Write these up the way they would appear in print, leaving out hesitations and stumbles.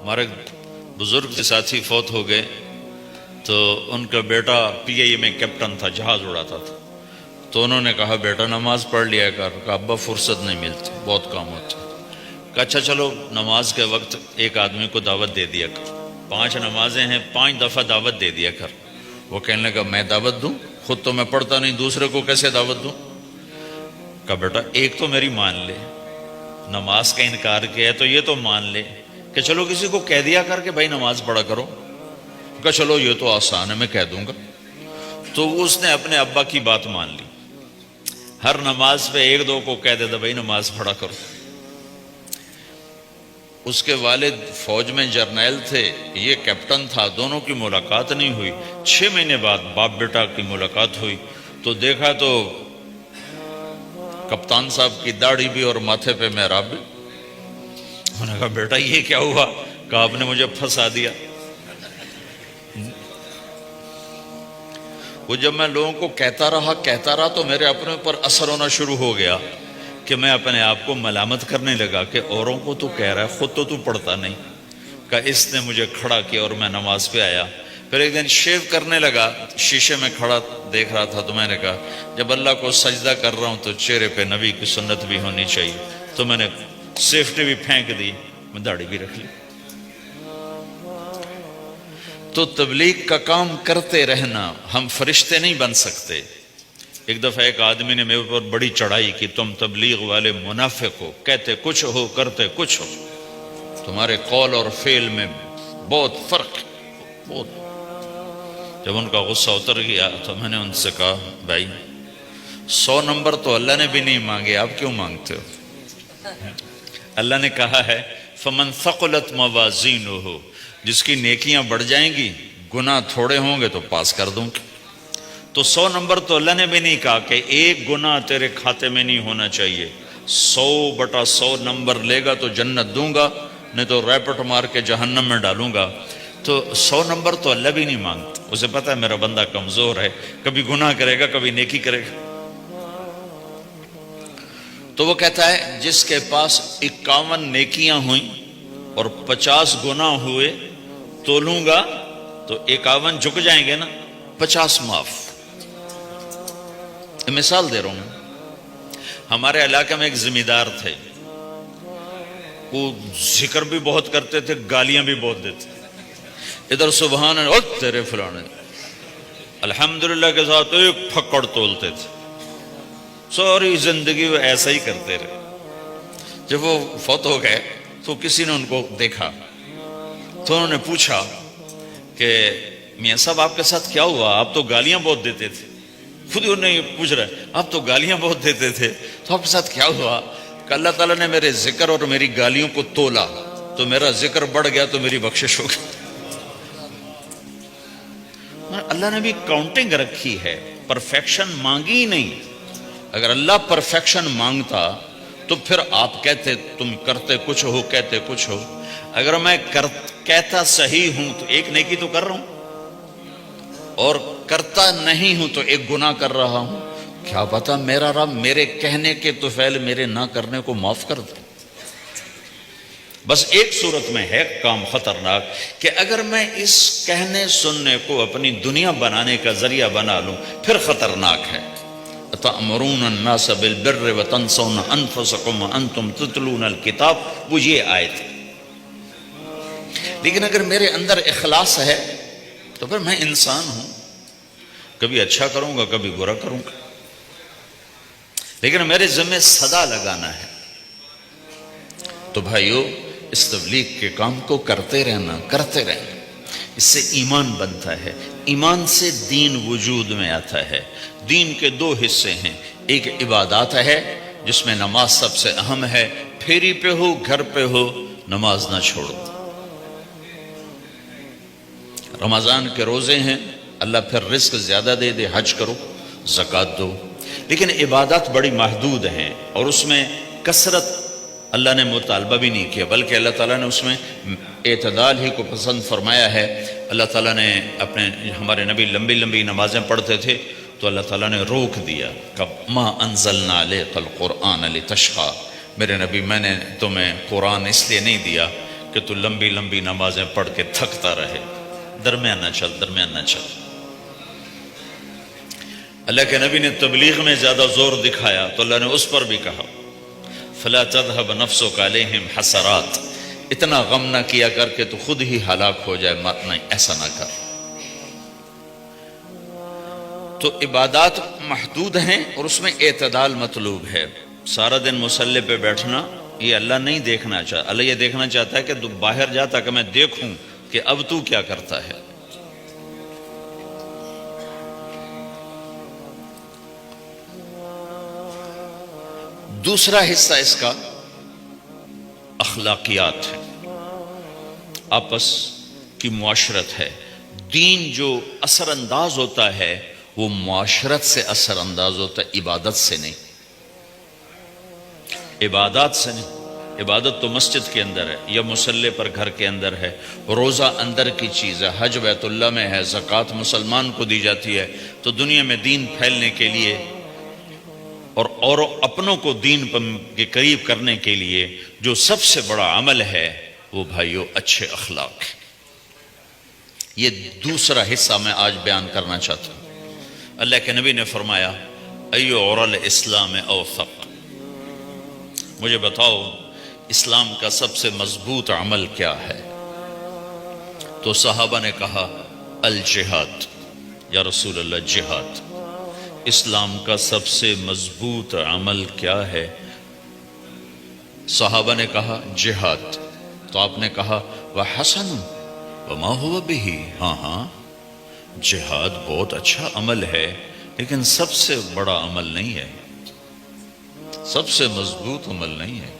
ہمارے بزرگ ساتھی فوت ہو گئے تو ان کا بیٹا PIA میں کیپٹن تھا، جہاز اڑاتا تھا. تو انہوں نے کہا بیٹا نماز پڑھ لیا کر. کہا ابا فرصت نہیں ملتی، بہت کام ہوتا. کہا اچھا چلو نماز کے وقت ایک آدمی کو دعوت دے دیا کر، 5 نمازیں ہیں، 5 دفعہ دعوت دے دیا کر. وہ کہنے لگا میں دعوت دوں؟ خود تو میں پڑھتا نہیں، دوسرے کو کیسے دعوت دوں؟ کہا بیٹا ایک تو میری مان لے، نماز کا انکار کیا ہے تو یہ تو مان لے کہ چلو کسی کو کہہ دیا کر کہ بھائی نماز پڑھا کرو. کہا چلو یہ تو آسان ہے، میں کہہ دوں گا. تو اس نے اپنے ابا کی بات مان لی، ہر نماز پہ 1-2 کو کہہ دیتا بھائی نماز پڑھا کرو. اس کے والد فوج میں جرنیل تھے، یہ کیپٹن تھا، دونوں کی ملاقات نہیں ہوئی. 6 مہینے بعد باپ بیٹا کی ملاقات ہوئی تو دیکھا تو کپتان صاحب کی داڑھی بھی اور ماتھے پہ محراب بھی. انہوں نے کہا بیٹا یہ کیا ہوا؟ کہا آپ نے مجھے پھنسا دیا. وہ جب میں لوگوں کو کہتا رہا تو میرے اپنے اوپر اثر ہونا شروع ہو گیا کہ میں اپنے آپ کو ملامت کرنے لگا کہ اوروں کو تو کہہ رہا ہے، خود تو پڑھتا نہیں. کہ اس نے مجھے کھڑا کیا اور میں نماز پہ آیا. پھر ایک دن شیو کرنے لگا، شیشے میں کھڑا دیکھ رہا تھا تو میں نے کہا جب اللہ کو سجدہ کر رہا ہوں تو چہرے پہ نبی کی سنت بھی ہونی چاہیے. تو میں نے سیفٹی بھی پھینک دی، میں داڑھی بھی رکھ لی. تو تبلیغ کا کام کرتے رہنا، ہم فرشتے نہیں بن سکتے. ایک دفعہ ایک آدمی نے میرے اوپر بڑی چڑھائی کی، تم تبلیغ والے منافق ہو، کہتے کچھ ہو کرتے کچھ ہو، تمہارے قول اور فعل میں بہت فرق ہے بہت. جب ان کا غصہ اتر گیا تو میں نے ان سے کہا بھائی 100 نمبر تو اللہ نے بھی نہیں مانگے، آپ کیوں مانگتے ہو؟ اللہ نے کہا ہے فمن ثقلت موازینہ، جس کی نیکیاں بڑھ جائیں گی گناہ تھوڑے ہوں گے تو پاس کر دوں گا. تو 100 نمبر تو اللہ نے بھی نہیں کہا کہ ایک گناہ تیرے کھاتے میں نہیں ہونا چاہیے. 100/100 نمبر لے گا تو جنت دوں گا، نہیں تو ریپٹ مار کے جہنم میں ڈالوں گا. تو 100 نمبر تو اللہ بھی نہیں مانگتا، اسے پتہ ہے میرا بندہ کمزور ہے، کبھی گناہ کرے گا کبھی نیکی کرے گا. تو وہ کہتا ہے جس کے پاس 51 نیکیاں ہوئیں اور 50 گناہ ہوئے تولوں گا تو 51 جھک جائیں گے نا، 50 معاف. مثال دے رہا ہوں، ہمارے علاقے میں ایک ذمہ دار تھے، وہ ذکر بھی بہت کرتے تھے، گالیاں بھی بہت دیتے. ادھر سبحان اللہ تیرے فلانے، الحمدللہ کے ساتھ ایک پھکڑ تولتے تھے. ساری زندگی وہ ایسا ہی کرتے رہے. جب وہ فوت ہو گئے تو کسی نے ان کو دیکھا تو انہوں نے پوچھا کہ میاں صاحب آپ کے ساتھ کیا ہوا؟ آپ تو گالیاں بہت دیتے تھے. خود ہی انہیں پوچھ رہے آپ تو گالیاں بہت دیتے تھے تو آپ کے ساتھ کیا ہوا؟ کہ اللہ تعالیٰ نے میرے ذکر اور میری گالیوں کو تولا تو میرا ذکر بڑھ گیا تو میری بخشش ہو گئی. اللہ نے بھی کاؤنٹنگ رکھی ہے، پرفیکشن مانگی ہی نہیں. اگر اللہ پرفیکشن مانگتا تو پھر آپ کہتے تم کرتے کچھ ہو کہتے کچھ ہو. اگر میں کہتا صحیح ہوں تو ایک نیکی تو کر رہا ہوں، اور کرتا نہیں ہوں تو ایک گناہ کر رہا ہوں. کیا پتا میرا رب میرے کہنے کے طفیل میرے نہ کرنے کو معاف کر دے. بس ایک صورت میں ہے کام خطرناک کہ اگر میں اس کہنے سننے کو اپنی دنیا بنانے کا ذریعہ بنا لوں پھر خطرناک ہے. تأمرون الناس بالبر وتنسون انفسکم وانتم تتلون الکتاب، وہ یہ آیت ہے. لیکن اگر میرے اندر اخلاص ہے تو پھر میں انسان ہوں، کبھی اچھا کروں گا کبھی برا کروں گا، لیکن میرے ذمہ صدا لگانا ہے. تو بھائیو اس تبلیغ کے کام کو کرتے رہنا، اس سے ایمان بنتا ہے. ایمان سے دین وجود میں آتا ہے. دین کے 2 حصے ہیں، ایک عبادات ہے جس میں نماز سب سے اہم ہے. پھیری پہ ہو گھر پہ ہو نماز نہ چھوڑو. رمضان کے روزے ہیں، اللہ پھر رزق زیادہ دے دے، حج کرو، زکوٰۃ دو. لیکن عبادات بڑی محدود ہیں اور اس میں کثرت اللہ نے مطالبہ بھی نہیں کیا، بلکہ اللہ تعالیٰ نے اس میں اعتدال ہی کو پسند فرمایا ہے. اللہ تعالیٰ نے ہمارے نبی لمبی لمبی نمازیں پڑھتے تھے تو اللہ تعالیٰ نے روک دیا کہ ما انزلنا علیک القرآن لتشقی، میرے نبی میں نے تمہیں قرآن اس لیے نہیں دیا کہ تو لمبی لمبی نمازیں پڑھ کے تھکتا رہے، درمیان نہ چل، درمیان نہ چل۔ اللہ کے نبی نے تبلیغ میں زیادہ زور دکھایا تو اللہ نے اس پر بھی کہا فلا تذهب نفسك عليهم حسرات، اتنا غم نہ کیا کر کے تو خود ہی ہلاک ہو جائے، نہیں، ایسا نہ کر۔ تو عبادات محدود ہیں اور اس میں اعتدال مطلوب ہے۔ سارا دن مصلی پہ بیٹھنا یہ اللہ نہیں دیکھنا چاہتا، اللہ یہ دیکھنا چاہتا ہے کہ تو باہر جاتا کہ میں دیکھوں کہ اب تو کیا کرتا ہے۔ دوسرا حصہ اس کا اخلاقیات ہے، آپس کی معاشرت ہے۔ دین جو اثر انداز ہوتا ہے وہ معاشرت سے اثر انداز ہوتا ہے، عبادت سے نہیں، عبادات سے نہیں۔ عبادت تو مسجد کے اندر ہے یا مصلی پر گھر کے اندر ہے، روزہ اندر کی چیز ہے، حج بیت اللہ میں ہے، زکوٰۃ مسلمان کو دی جاتی ہے۔ تو دنیا میں دین پھیلنے کے لیے اور اپنوں کو دین کے قریب کرنے کے لیے جو سب سے بڑا عمل ہے وہ بھائیو اچھے اخلاق ہے۔ یہ دوسرا حصہ میں آج بیان کرنا چاہتا ہوں۔ اللہ کے نبی نے فرمایا ایو عر الاسلام اوثق، مجھے بتاؤ اسلام کا سب سے مضبوط عمل کیا ہے؟ تو صحابہ نے کہا الجہاد، یا رسول اللہ جہاد۔ اسلام کا سب سے مضبوط عمل کیا ہے؟ صحابہ نے کہا جہاد۔ تو آپ نے کہا وحسن وما هو به، ہاں جہاد بہت اچھا عمل ہے لیکن سب سے بڑا عمل نہیں ہے، سب سے مضبوط عمل نہیں ہے۔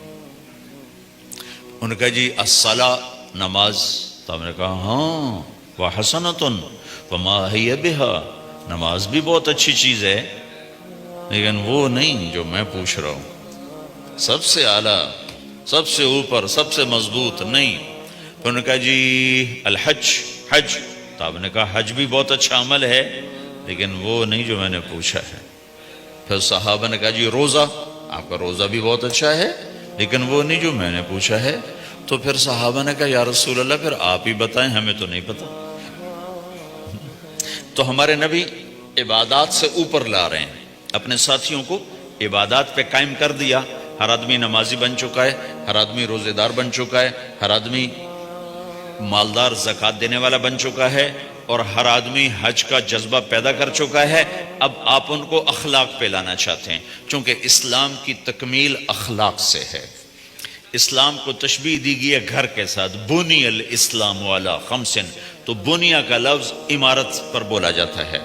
ان کا جی الصلاۃ، نماز۔ تو ہم نے کہا ہاں وحسنۃ وما هي بها، نماز بھی بہت اچھی چیز ہے لیکن وہ نہیں جو میں پوچھ رہا ہوں، سب سے اعلیٰ، سب سے اوپر، سب سے مضبوط نہیں۔ پھر انہوں نے کہا جی الحج، حج۔ تو آپ نے کہا حج بھی بہت اچھا عمل ہے لیکن وہ نہیں جو میں نے پوچھا ہے۔ پھر صحابہ نے کہا جی روزہ، آپ کا روزہ بھی بہت اچھا ہے لیکن وہ نہیں جو میں نے پوچھا ہے۔ تو پھر صحابہ نے کہا یا رسول اللہ پھر آپ ہی بتائیں، ہمیں تو نہیں پتا۔ تو ہمارے نبی عبادات سے اوپر لا رہے ہیں، اپنے ساتھیوں کو عبادات پہ قائم کر دیا۔ ہر آدمی نمازی بن چکا ہے، ہر آدمی روزے دار بن چکا ہے، ہر آدمی مالدار زکوٰۃ دینے والا بن چکا ہے، اور ہر آدمی حج کا جذبہ پیدا کر چکا ہے۔ اب آپ ان کو اخلاق پہ لانا چاہتے ہیں، چونکہ اسلام کی تکمیل اخلاق سے ہے۔ اسلام کو تشبیہ دی گئی ہے گھر کے ساتھ، بنی الاسلام علی خمس، تو بنیا کا لفظ عمارت پر بولا جاتا ہے۔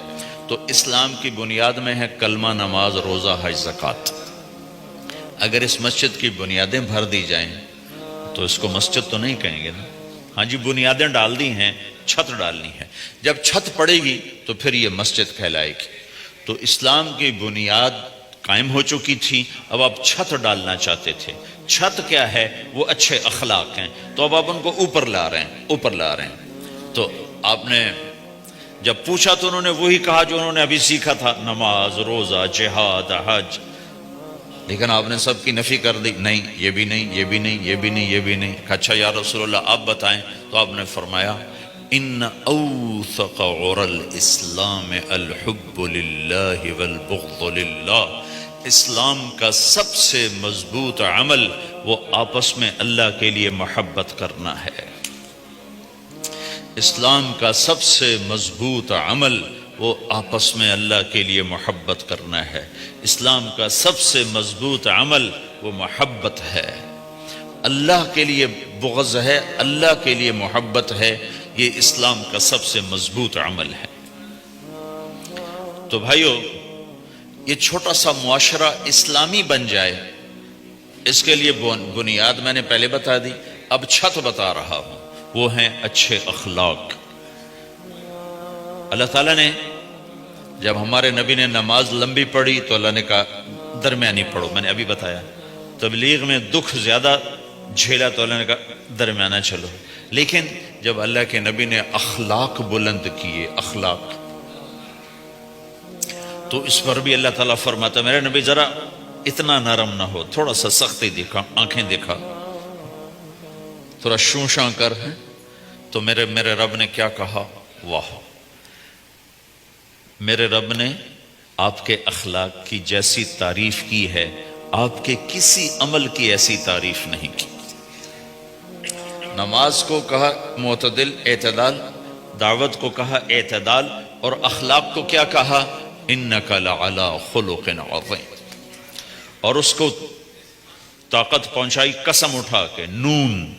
تو اسلام کی بنیاد میں ہے کلمہ، نماز، روزہ، حج، زکوٰۃ۔ اگر اس مسجد کی بنیادیں بھر دی جائیں تو اس کو مسجد تو نہیں کہیں گے نا۔ ہاں جی بنیادیں ڈال دی ہیں، چھت ڈالنی ہے، جب چھت پڑے گی تو پھر یہ مسجد کہلائے گی۔ تو اسلام کی بنیاد قائم ہو چکی تھی، اب آپ چھت ڈالنا چاہتے تھے۔ چھت کیا ہے؟ وہ اچھے اخلاق ہیں، تو اب آپ ان کو اوپر لا رہے ہیں، اوپر لا رہے ہیں۔ تو آپ نے جب پوچھا تو انہوں نے وہی کہا جو انہوں نے ابھی سیکھا تھا، نماز، روزہ، جہاد، حج، لیکن آپ نے سب کی نفی کر دی، نہیں یہ بھی نہیں، یہ بھی نہیں، یہ بھی نہیں، یہ بھی نہیں۔ اچھا یا رسول اللہ آپ بتائیں۔ تو آپ نے فرمایا ان اوثق عر الاسلام الحب للہ والبغض للہ، اسلام کا سب سے مضبوط عمل وہ آپس میں اللہ کے لیے محبت کرنا ہے۔ اسلام کا سب سے مضبوط عمل وہ آپس میں اللہ کے لیے محبت کرنا ہے۔ اسلام کا سب سے مضبوط عمل وہ محبت ہے، اللہ کے لیے بغض ہے، اللہ کے لیے محبت ہے، یہ اسلام کا سب سے مضبوط عمل ہے۔ تو بھائیو یہ چھوٹا سا معاشرہ اسلامی بن جائے، اس کے لیے بنیاد میں نے پہلے بتا دی، اب چھت بتا رہا ہوں، وہ ہیں اچھے اخلاق۔ اللہ تعالیٰ نے جب ہمارے نبی نے نماز لمبی پڑھی تو اللہ نے کہا درمیانی پڑھو، میں نے ابھی بتایا۔ تبلیغ میں دکھ زیادہ جھیلا تو اللہ نے کہا درمیانہ چلو۔ لیکن جب اللہ کے نبی نے اخلاق بلند کیے، اخلاق، تو اس پر بھی اللہ تعالیٰ فرماتا میرے نبی ذرا اتنا نرم نہ ہو، تھوڑا سا سختی دکھا، آنکھیں دکھا۔ تھوڑا شوشاں کر ہیں تو میرے رب نے کیا کہا؟ واہ، میرے رب نے آپ کے اخلاق کی جیسی تعریف کی ہے، آپ کے کسی عمل کی ایسی تعریف نہیں کی۔ نماز کو کہا معتدل، اعتدال، دعوت کو کہا اعتدال، اور اخلاق کو کیا کہا؟ انک لعلی خلق عظیم۔ اور اس کو طاقت پہنچائی قسم اٹھا کے، نون،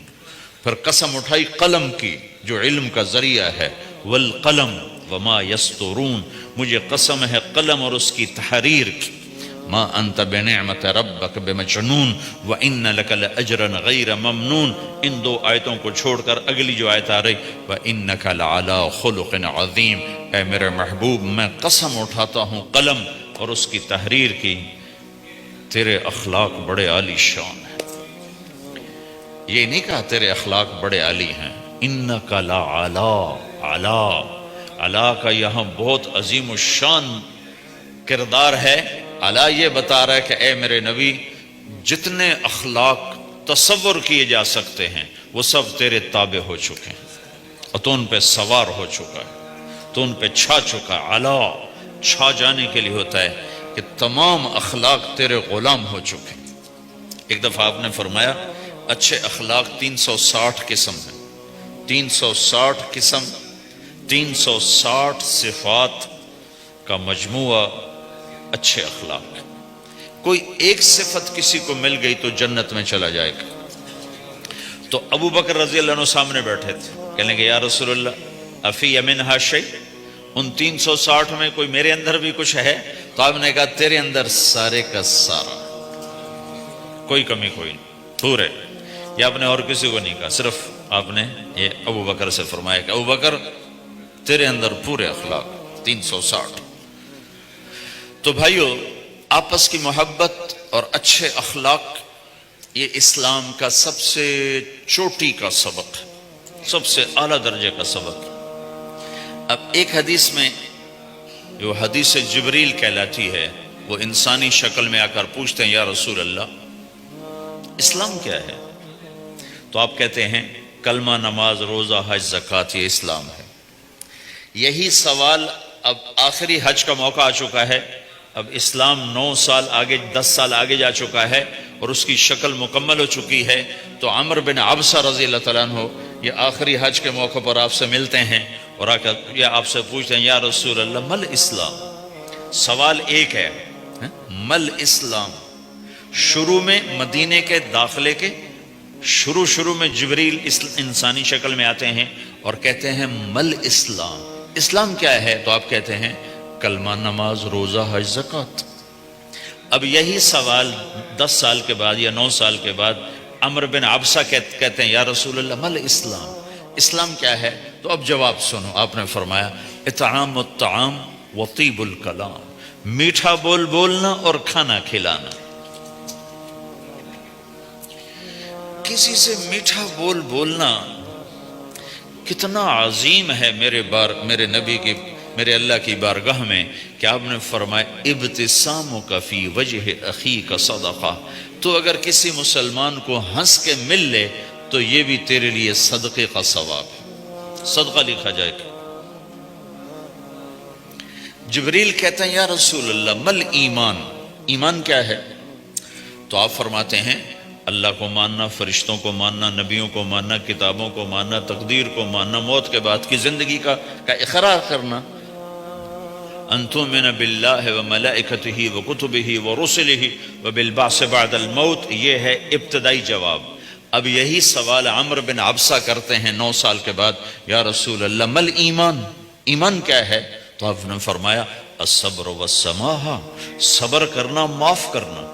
پھر قسم اٹھائی قلم کی جو علم کا ذریعہ ہے، والقلم وما یسطرون، مجھے قسم ہے قلم اور اس کی تحریر کی، ما انت بنعمت ربک بمجنون وان لک لاجرا غیر ممنون۔ ان دو آیتوں کو چھوڑ کر اگلی جو آیت آ رہی، وانک لعلی خلق عظیم، اے میرے محبوب میں قسم اٹھاتا ہوں قلم اور اس کی تحریر کی، تیرے اخلاق بڑے عالی شان ہیں۔ یہ نہیں کہا تیرے اخلاق بڑے عالی ہیں، انک لعلی، علا، علا کا یہاں بہت عظیم الشان کردار ہے۔ علا یہ بتا رہا ہے کہ اے میرے نبی، جتنے اخلاق تصور کیے جا سکتے ہیں وہ سب تیرے تابع ہو چکے ہیں، اور تو ان پہ سوار ہو چکا ہے، تو ان پہ چھا چکا ہے۔ علا چھا جانے کے لیے ہوتا ہے کہ تمام اخلاق تیرے غلام ہو چکے ہیں۔ ایک دفعہ آپ نے فرمایا اچھے اخلاق 360 قسم ہیں، 360 قسم، 360 صفات کا مجموعہ اچھے اخلاق۔ کوئی ایک صفت کسی کو مل گئی تو جنت میں چلا جائے گا۔ تو ابو بکر رضی اللہ عنہ سامنے بیٹھے تھے، کہنے لگے یا رسول اللہ افی منہا شیء، ان 360 میں کوئی میرے اندر بھی کچھ ہے؟ تو آپ نے کہا تیرے اندر سارے کا سارا، کوئی کمی کوئی نہیں، پورے۔ یا آپ نے اور کسی کو نہیں کہا، صرف آپ نے یہ ابو بکر سے فرمایا کہ ابو بکر تیرے اندر پورے اخلاق 360۔ تو بھائیو، آپس کی محبت اور اچھے اخلاق یہ اسلام کا سب سے چوٹی کا سبق ہے، سب سے اعلیٰ درجے کا سبق ہے۔ اب ایک حدیث میں جو حدیث جبریل کہلاتی ہے، وہ انسانی شکل میں آ کر پوچھتے ہیں یا رسول اللہ اسلام کیا ہے؟ تو آپ کہتے ہیں کلمہ، نماز، روزہ، حج، زکوٰۃ، یہ اسلام ہے۔ یہی سوال اب آخری حج کا موقع آ چکا ہے، اب اسلام 9 سال آگے، 10 سال آگے جا چکا ہے اور اس کی شکل مکمل ہو چکی ہے۔ تو عمر بن عبسہ رضی اللہ تعالیٰ عنہ یہ آخری حج کے موقع پر آپ سے ملتے ہیں اور آ کر یہ آپ سے پوچھتے ہیں یا رسول اللہ مل اسلام؟ سوال ایک ہے، مل اسلام؟ شروع میں مدینے کے داخلے کے شروع میں جبریل انسانی شکل میں آتے ہیں اور کہتے ہیں مل اسلام، اسلام کیا ہے؟ تو آپ کہتے ہیں کلمہ، نماز، روزہ، حج، زکوٰۃ۔ اب یہی سوال 10 سال کے بعد یا 9 سال کے بعد عمر بن عبسہ کہتے ہیں یا رسول اللہ مل اسلام، اسلام کیا ہے؟ تو اب جواب سنو، آپ نے فرمایا اطعام الطعام وطیب الکلام، میٹھا بول بولنا اور کھانا کھلانا۔ کسی سے میٹھا بول بولنا کتنا عظیم ہے میرے نبی کی، میرے اللہ کی بارگاہ میں، کہ آپ نے فرمایا ابتسامک فی وجہ اخیک صدقہ، تو اگر کسی مسلمان کو ہنس کے مل لے تو یہ بھی تیرے لیے صدقے کا ثواب ہے، صدقہ لکھا جائے گا۔ جبریل کہتے ہیں یا رسول اللہ مل ایمان، ایمان کیا ہے؟ تو آپ فرماتے ہیں اللہ کو ماننا، فرشتوں کو ماننا، نبیوں کو ماننا، کتابوں کو ماننا، تقدیر کو ماننا، موت کے بعد کی زندگی کا اقرار کرنا، ان تؤمن باللہ وملائکتہ وکتبہ ورسلہ وبالبعث بعد الموت، یہ ہے ابتدائی جواب۔ اب یہی سوال عمر بن عبسہ کرتے ہیں 9 سال کے بعد یا رسول اللہ مل ایمان، ایمان کیا ہے؟ تو آپ نے فرمایا الصبر والسماحہ، صبر کرنا، معاف کرنا۔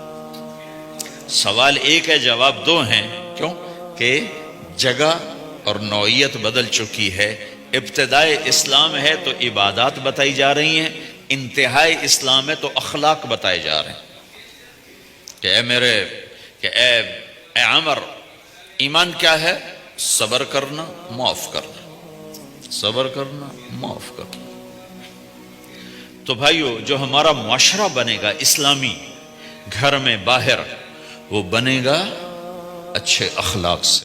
سوال ایک ہے، جواب 2 ہیں، کیوں کہ جگہ اور نوعیت بدل چکی ہے۔ ابتدائے اسلام ہے تو عبادات بتائی جا رہی ہیں، انتہائی اسلام ہے تو اخلاق بتائے جا رہے ہیں کہ اے عمر، ایمان کیا ہے؟ صبر کرنا، معاف کرنا، صبر کرنا، معاف کرنا۔ تو بھائیو، جو ہمارا معاشرہ بنے گا اسلامی، گھر میں باہر، وہ بنے گا اچھے اخلاق سے۔